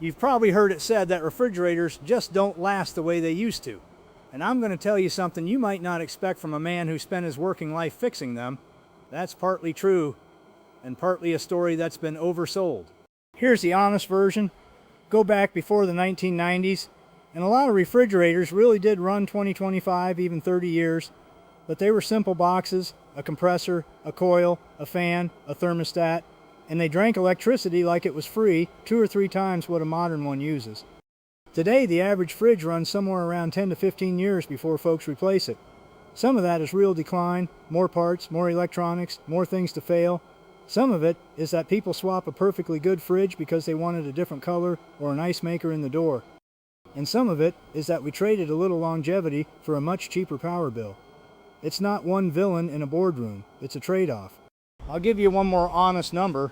You've probably heard it said that refrigerators just don't last the way they used to. And I'm going to tell you something you might not expect from a man who spent his working life fixing them. That's partly true, and partly a story that's been oversold. Here's the honest version. Go back before the 1990s, and a lot of refrigerators really did run 20, 25, even 30 years, but they were simple boxes, a compressor, a coil, a fan, a thermostat, and they drank electricity like it was free, 2 or 3 times what a modern one uses. Today, the average fridge runs somewhere around 10 to 15 years before folks replace it. Some of that is real decline, more parts, more electronics, more things to fail. Some of it is that people swap a perfectly good fridge because they wanted a different color or an ice maker in the door. And some of it is that we traded a little longevity for a much cheaper power bill. It's not one villain in a boardroom, it's a trade-off. I'll give you one more honest number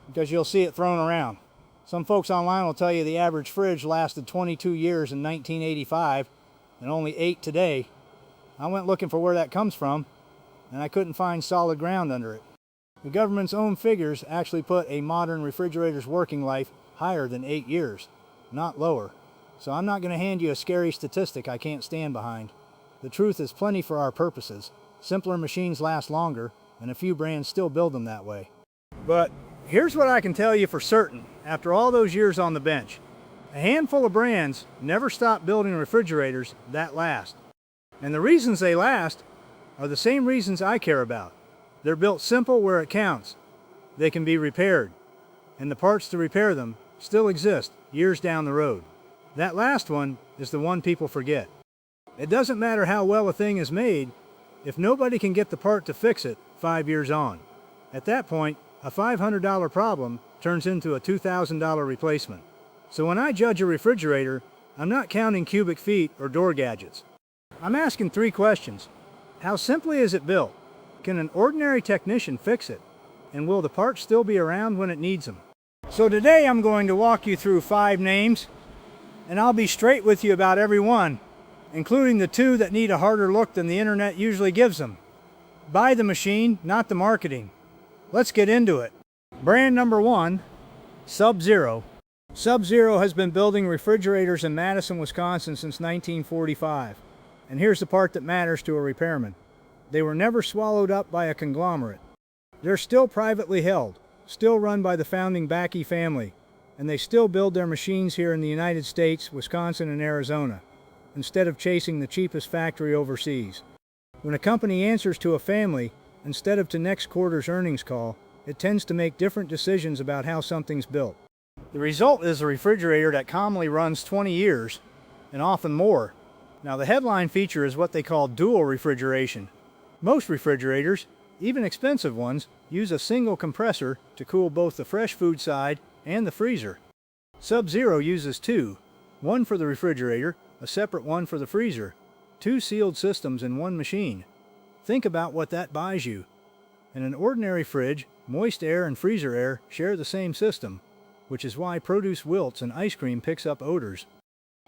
because you'll see it thrown around. Some folks online will tell you the average fridge lasted 22 years in 1985 and only 8 today. I went looking for where that comes from, and I couldn't find solid ground under it. The government's own figures actually put a modern refrigerator's working life higher than 8 years, not lower. So I'm not going to hand you a scary statistic I can't stand behind. The truth is plenty for our purposes. Simpler machines last longer, and a few brands still build them that way. But here's what I can tell you for certain after all those years on the bench. A handful of brands never stop building refrigerators that last. And the reasons they last are the same reasons I care about. They're built simple where it counts. They can be repaired. And the parts to repair them still exist years down the road. That last one is the one people forget. It doesn't matter how well a thing is made if nobody can get the part to fix it 5 years on. At that point, a $500 problem turns into a $2,000 replacement. So when I judge a refrigerator, I'm not counting cubic feet or door gadgets. I'm asking 3 questions. How simply is it built? Can an ordinary technician fix it? And will the part still be around when it needs them? So today I'm going to walk you through 5 names, and I'll be straight with you about every one, including the 2 that need a harder look than the internet usually gives them. Buy the machine, not the marketing. Let's get into it. Brand number 1, Sub-Zero. Sub-Zero has been building refrigerators in Madison, Wisconsin since 1945. And here's the part that matters to a repairman. They were never swallowed up by a conglomerate. They're still privately held, still run by the founding Backey family, and they still build their machines here in the United States, Wisconsin, and Arizona, instead of chasing the cheapest factory overseas. When a company answers to a family, instead of to next quarter's earnings call, it tends to make different decisions about how something's built. The result is a refrigerator that commonly runs 20 years, and often more. Now the headline feature is what they call dual refrigeration. Most refrigerators, even expensive ones, use a single compressor to cool both the fresh food side and the freezer. Sub-Zero uses 2, one for the refrigerator, a separate one for the freezer. 2 sealed systems in one machine. Think about what that buys you. In an ordinary fridge, moist air and freezer air share the same system, which is why produce wilts and ice cream picks up odors.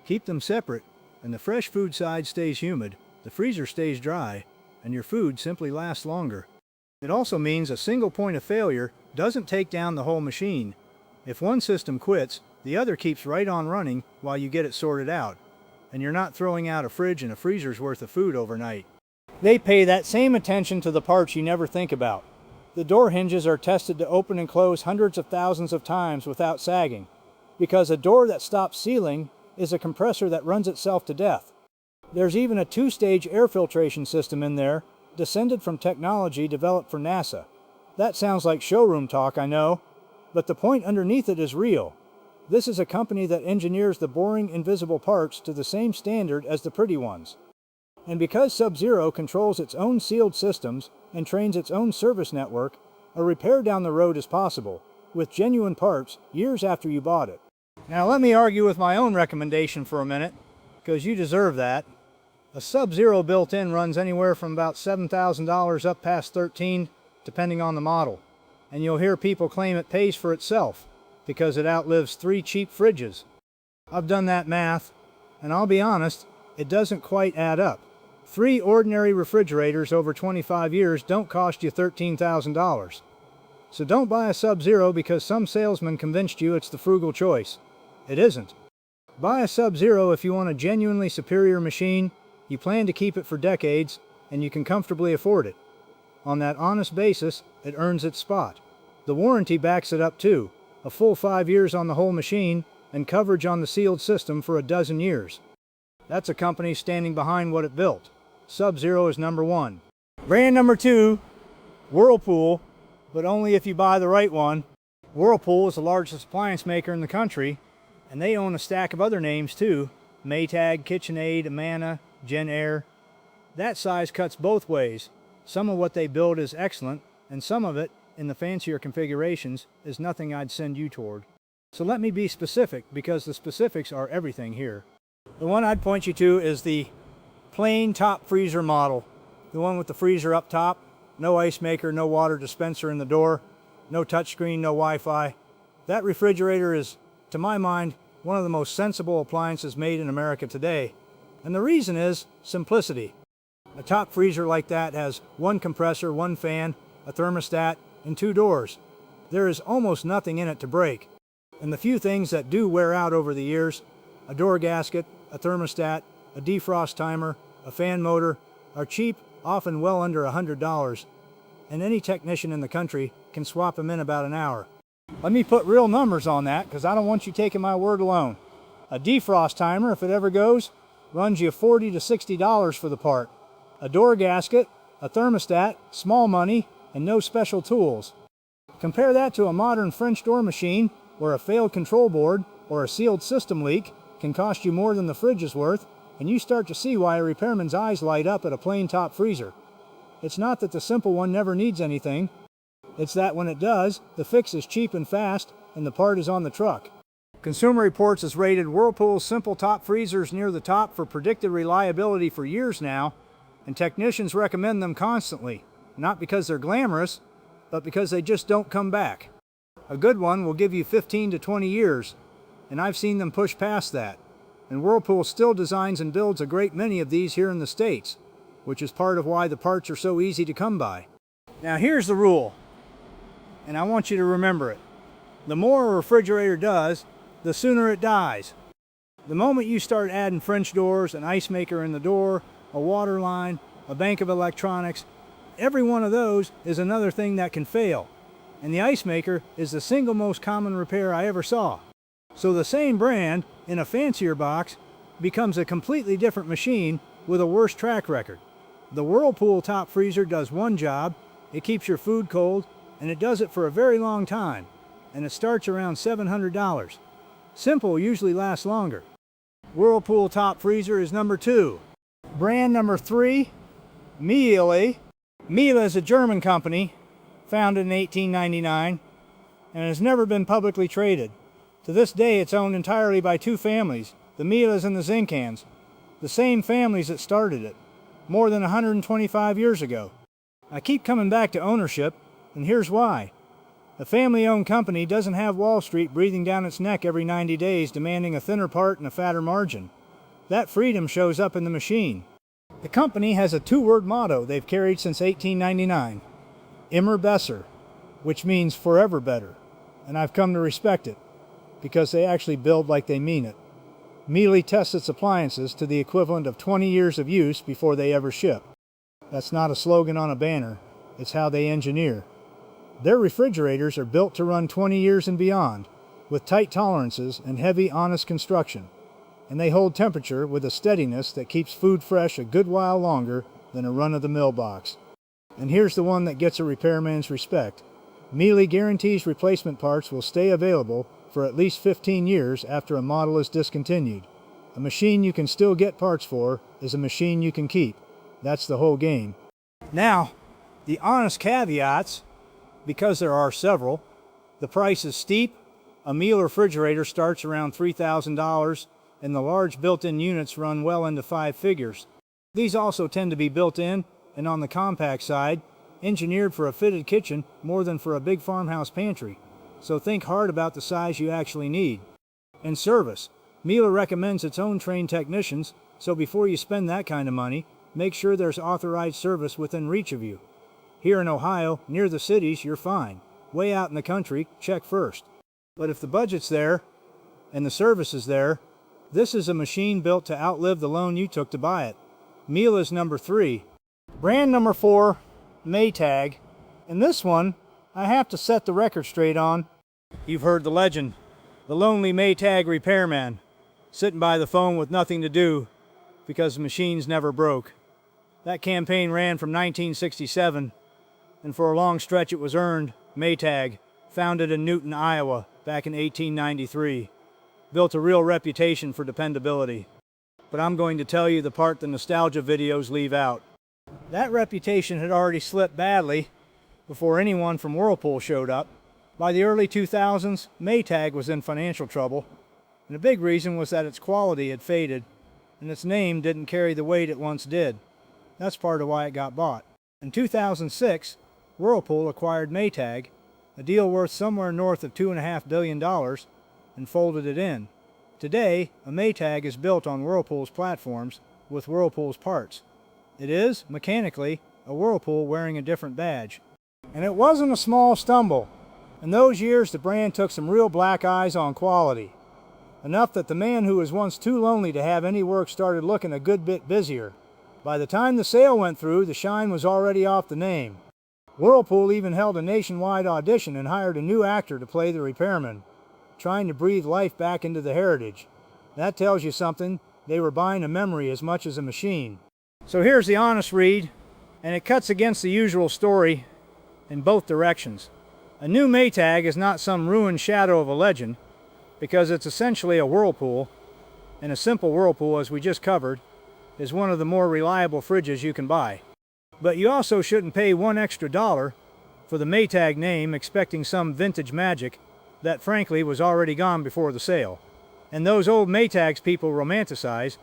Keep them separate, and the fresh food side stays humid, the freezer stays dry, and your food simply lasts longer. It also means a single point of failure doesn't take down the whole machine. If one system quits, the other keeps right on running while you get it sorted out, and you're not throwing out a fridge and a freezer's worth of food overnight. They pay that same attention to the parts you never think about. The door hinges are tested to open and close hundreds of thousands of times without sagging, because a door that stops sealing is a compressor that runs itself to death. There's even a 2-stage air filtration system in there, descended from technology developed for NASA. That sounds like showroom talk, I know, but the point underneath it is real. This is a company that engineers the boring, invisible parts to the same standard as the pretty ones. And because Sub-Zero controls its own sealed systems and trains its own service network, a repair down the road is possible, with genuine parts years after you bought it. Now let me argue with my own recommendation for a minute, because you deserve that. A Sub-Zero built-in runs anywhere from about $7,000 up past $13,000, depending on the model. And you'll hear people claim it pays for itself, because it outlives 3 cheap fridges. I've done that math, and I'll be honest, it doesn't quite add up. 3 ordinary refrigerators over 25 years don't cost you $13,000. So don't buy a Sub-Zero because some salesman convinced you it's the frugal choice. It isn't. Buy a Sub-Zero if you want a genuinely superior machine, you plan to keep it for decades, and you can comfortably afford it. On that honest basis, it earns its spot. The warranty backs it up too, a full 5 years on the whole machine, and coverage on the sealed system for a dozen years. That's a company standing behind what it built. Sub-Zero is number one. Brand number two, Whirlpool, but only if you buy the right one. Whirlpool is the largest appliance maker in the country, and they own a stack of other names too. Maytag, KitchenAid, Amana, JennAir. That size cuts both ways. Some of what they build is excellent, and some of it, in the fancier configurations, is nothing I'd send you toward. So let me be specific, because the specifics are everything here. The one I'd point you to is the plain top freezer model. The one with the freezer up top, no ice maker, no water dispenser in the door, no touchscreen, no Wi-Fi. That refrigerator is, to my mind, one of the most sensible appliances made in America today. And the reason is simplicity. A top freezer like that has one compressor, one fan, a thermostat, and 2 doors. There is almost nothing in it to break. And the few things that do wear out over the years, a door gasket, a thermostat, a defrost timer, a fan motor, are cheap, often well under $100, and any technician in the country can swap them in about an hour. Let me put real numbers on that, because I don't want you taking my word alone. A defrost timer, if it ever goes, runs you $40 to $60 for the part. A door gasket, a thermostat, small money, and no special tools. Compare that to a modern French door machine, where a failed control board or a sealed system leak can cost you more than the fridge is worth, and you start to see why a repairman's eyes light up at a plain top freezer. It's not that the simple one never needs anything. It's that when it does, the fix is cheap and fast, and the part is on the truck. Consumer Reports has rated Whirlpool's simple top freezers near the top for predicted reliability for years now, and technicians recommend them constantly, not because they're glamorous, but because they just don't come back. A good one will give you 15 to 20 years, and I've seen them push past that. And Whirlpool still designs and builds a great many of these here in the States, which is part of why the parts are so easy to come by. Now here's the rule, and I want you to remember it. The more a refrigerator does, the sooner it dies. The moment you start adding French doors, an ice maker in the door, a water line, a bank of electronics, every one of those is another thing that can fail. And the ice maker is the single most common repair I ever saw. So the same brand, in a fancier box, becomes a completely different machine with a worse track record. The Whirlpool top freezer does one job, it keeps your food cold, and it does it for a very long time, and it starts around $700. Simple usually lasts longer. Whirlpool top freezer is number two. Brand number three, Miele. Miele is a German company, founded in 1899, and has never been publicly traded. To this day, it's owned entirely by 2 families, the Mieles and the Zinkans, the same families that started it, more than 125 years ago. I keep coming back to ownership, and here's why. A family-owned company doesn't have Wall Street breathing down its neck every 90 days demanding a thinner part and a fatter margin. That freedom shows up in the machine. The company has a 2-word motto they've carried since 1899, Immer besser, which means forever better, and I've come to respect it, because they actually build like they mean it. Miele tests its appliances to the equivalent of 20 years of use before they ever ship. That's not a slogan on a banner, it's how they engineer. Their refrigerators are built to run 20 years and beyond, with tight tolerances and heavy, honest construction. And they hold temperature with a steadiness that keeps food fresh a good while longer than a run-of-the-mill box. And here's the one that gets a repairman's respect. Miele guarantees replacement parts will stay available for at least 15 years after a model is discontinued. A machine you can still get parts for is a machine you can keep. That's the whole game. Now, the honest caveats, because there are several, the price is steep. A Miele refrigerator starts around $3,000, and the large built-in units run well into 5 figures. These also tend to be built-in, and on the compact side, engineered for a fitted kitchen more than for a big farmhouse pantry. So think hard about the size you actually need. And service. Miele recommends its own trained technicians, so before you spend that kind of money, make sure there's authorized service within reach of you. Here in Ohio, near the cities, you're fine. Way out in the country, check first. But if the budget's there, and the service is there, this is a machine built to outlive the loan you took to buy it. Miele is number 3. Brand number 4, Maytag. And this one, I have to set the record straight on. You've heard the legend, the lonely Maytag repairman, sitting by the phone with nothing to do because the machines never broke. That campaign ran from 1967, and for a long stretch it was earned. Maytag, founded in Newton, Iowa, back in 1893, built a real reputation for dependability. But I'm going to tell you the part the nostalgia videos leave out. That reputation had already slipped badly before anyone from Whirlpool showed up. By the early 2000s, Maytag was in financial trouble, and a big reason was that its quality had faded, and its name didn't carry the weight it once did. That's part of why it got bought. In 2006, Whirlpool acquired Maytag, a deal worth somewhere north of $2.5 billion, and folded it in. Today, a Maytag is built on Whirlpool's platforms with Whirlpool's parts. It is, mechanically, a Whirlpool wearing a different badge. And it wasn't a small stumble. In those years, the brand took some real black eyes on quality. Enough that the man who was once too lonely to have any work started looking a good bit busier. By the time the sale went through, the shine was already off the name. Whirlpool even held a nationwide audition and hired a new actor to play the repairman, trying to breathe life back into the heritage. That tells you something. They were buying a memory as much as a machine. So here's the honest read, and it cuts against the usual story in both directions. A new Maytag is not some ruined shadow of a legend, because it's essentially a Whirlpool, and a simple Whirlpool, as we just covered, is one of the more reliable fridges you can buy. But you also shouldn't pay $1 extra for the Maytag name expecting some vintage magic that frankly was already gone before the sale. And those old Maytags people romanticize,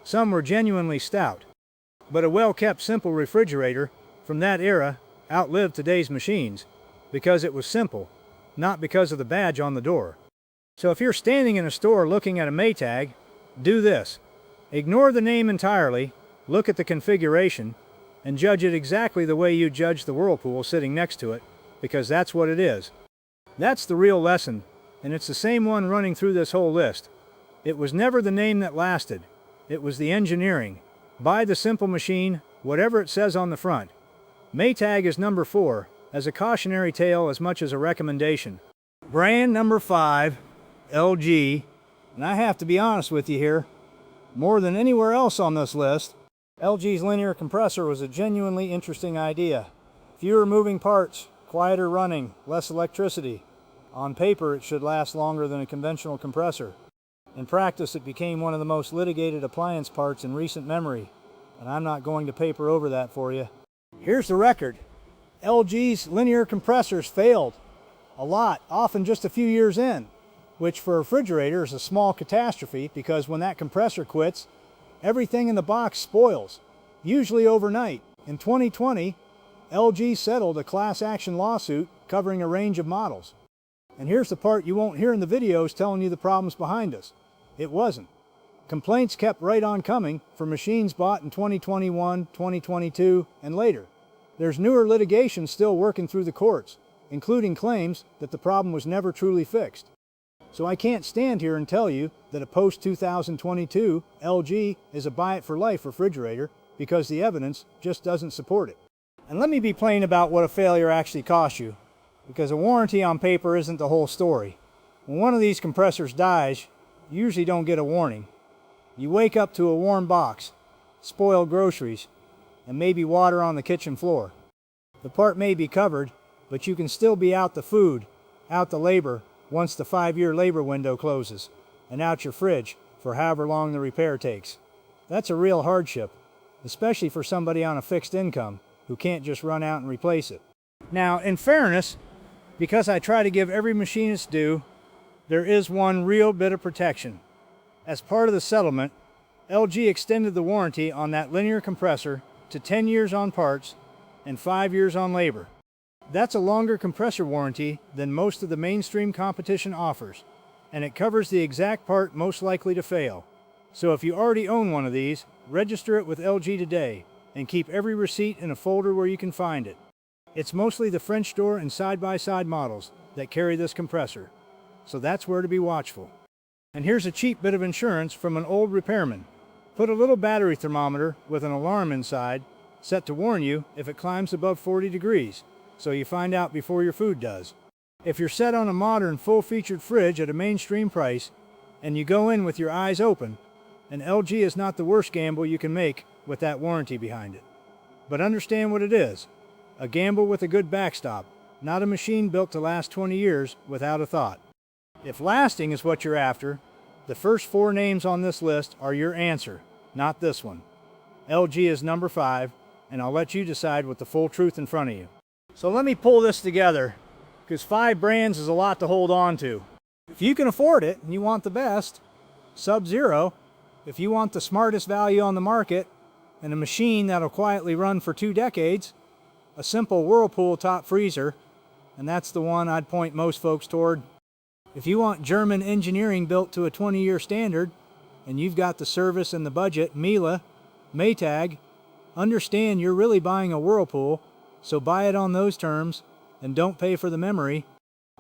some were genuinely stout. But a well-kept simple refrigerator from that era outlived today's machines because it was simple, not because of the badge on the door. So if you're standing in a store looking at a Maytag, do this. Ignore the name entirely, look at the configuration, and judge it exactly the way you judge the Whirlpool sitting next to it, because that's what it is. That's the real lesson, and it's the same one running through this whole list. It was never the name that lasted. It was the engineering. Buy the simple machine, whatever it says on the front. Maytag is number 4, as a cautionary tale as much as a recommendation. Brand number 5, LG, and I have to be honest with you here, more than anywhere else on this list, LG's linear compressor was a genuinely interesting idea. Fewer moving parts, quieter running, less electricity. On paper, it should last longer than a conventional compressor. In practice, it became one of the most litigated appliance parts in recent memory, and I'm not going to paper over that for you. Here's the record. LG's linear compressors failed. A lot, often just a few years in, which for a refrigerator is a small catastrophe because when that compressor quits, everything in the box spoils, usually overnight. In 2020, LG settled a class action lawsuit covering a range of models. And here's the part you won't hear in the videos telling you the problems behind us. It wasn't. Complaints kept right on coming for machines bought in 2021, 2022, and later. There's newer litigation still working through the courts, including claims that the problem was never truly fixed. So I can't stand here and tell you that a post-2022 LG is a buy-it-for-life refrigerator because the evidence just doesn't support it. And let me be plain about what a failure actually costs you, because a warranty on paper isn't the whole story. When one of these compressors dies, you usually don't get a warning. You wake up to a warm box, spoiled groceries, and maybe water on the kitchen floor. The part may be covered, but you can still be out the food, out the labor, once the 5-year labor window closes, and out your fridge for however long the repair takes. That's a real hardship, especially for somebody on a fixed income who can't just run out and replace it. Now, in fairness, because I try to give every machine its due, there is one real bit of protection. As part of the settlement, LG extended the warranty on that linear compressor to 10 years on parts and 5 years on labor. That's a longer compressor warranty than most of the mainstream competition offers, and it covers the exact part most likely to fail. So if you already own one of these, register it with LG today and keep every receipt in a folder where you can find it. It's mostly the French door and side-by-side models that carry this compressor, so that's where to be watchful. And here's a cheap bit of insurance from an old repairman. Put a little battery thermometer with an alarm inside, set to warn you if it climbs above 40 degrees, so you find out before your food does. If you're set on a modern, full-featured fridge at a mainstream price, and you go in with your eyes open, an LG is not the worst gamble you can make with that warranty behind it. But understand what it is: a gamble with a good backstop, not a machine built to last 20 years without a thought. If lasting is what you're after, the first 4 names on this list are your answer, not this one. LG is number 5, and I'll let you decide with the full truth in front of you. So let me pull this together, because 5 brands is a lot to hold on to. If you can afford it and you want the best, Sub-Zero. If you want the smartest value on the market and a machine that'll quietly run for 2 decades, a simple Whirlpool top freezer, and that's the one I'd point most folks toward. If you want German engineering built to a 20-year standard, and you've got the service and the budget, Miele, Maytag, understand you're really buying a Whirlpool, so buy it on those terms and don't pay for the memory.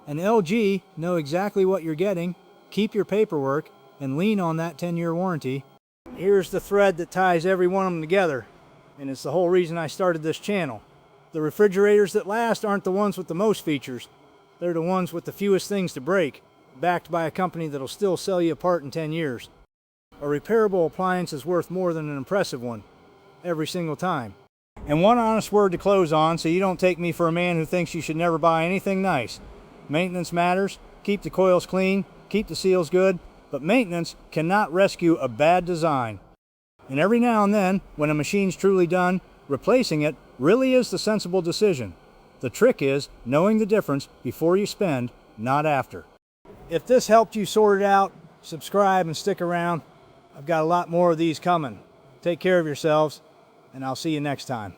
And LG, know exactly what you're getting, keep your paperwork, and lean on that 10-year warranty. Here's the thread that ties every one of them together, and it's the whole reason I started this channel. The refrigerators that last aren't the ones with the most features. They're the ones with the fewest things to break, backed by a company that'll still sell you a part in 10 years. A repairable appliance is worth more than an impressive one, every single time. And one honest word to close on, so you don't take me for a man who thinks you should never buy anything nice. Maintenance matters. Keep the coils clean, keep the seals good, but maintenance cannot rescue a bad design. And every now and then, when a machine's truly done, replacing it really is the sensible decision. The trick is knowing the difference before you spend, not after. If this helped you sort it out, subscribe and stick around. I've got a lot more of these coming. Take care of yourselves, and I'll see you next time.